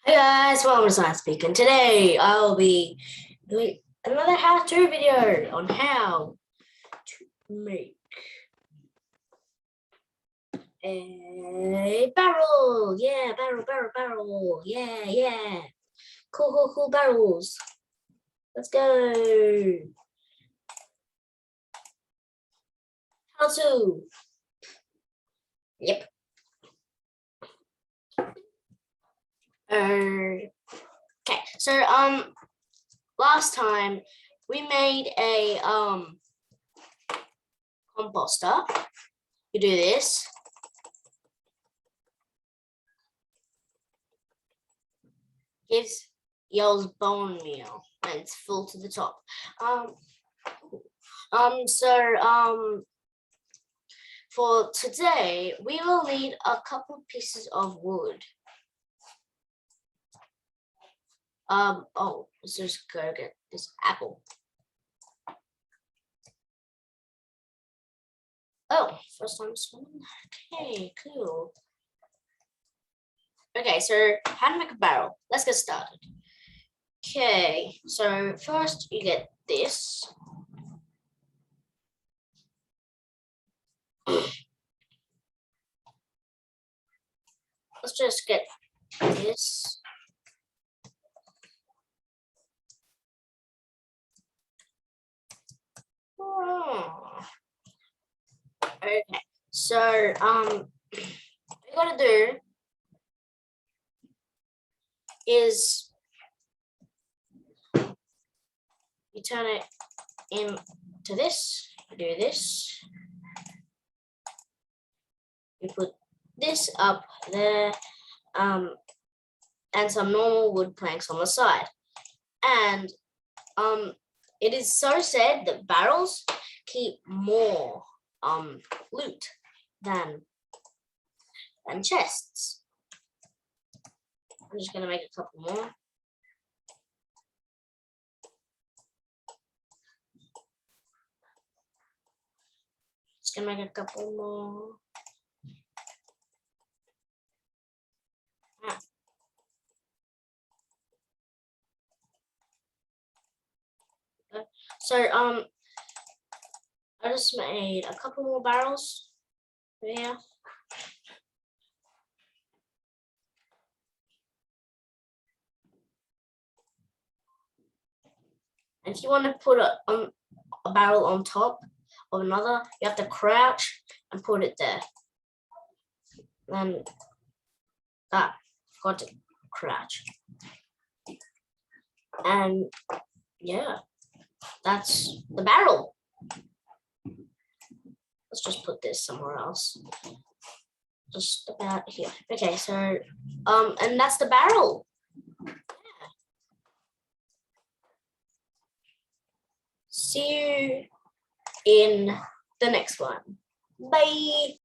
Hey guys, welcome to Science Speak, and today I'll be doing another how-to video on how to make a barrel. Yeah, barrel. Yeah. Cool barrels. Let's go. How to? Yep. Okay, so last time we made a composter. You do this. Gives yells bone meal and it's full to the top. For today we will need a couple pieces of wood. Let's just go get this apple. Oh, first time swimming. Okay, cool. Okay, so how to make a barrel? Let's get started. Okay, so first you get this. Let's just get this. Okay, so what you gotta do is you turn it into this, you do this, you put this up there, and some normal wood planks on the side. And it is so said that barrels keep more loot than chests. I'm just gonna make a couple more. Just gonna make a couple more. So I just made a couple more barrels here. And if you want to put a barrel on top of another, you have to crouch and put it there. Then got to crouch. And yeah, that's the barrel. Let's just put this somewhere else. Just about here. Okay, so and that's the barrel. Yeah. See you in the next one. Bye.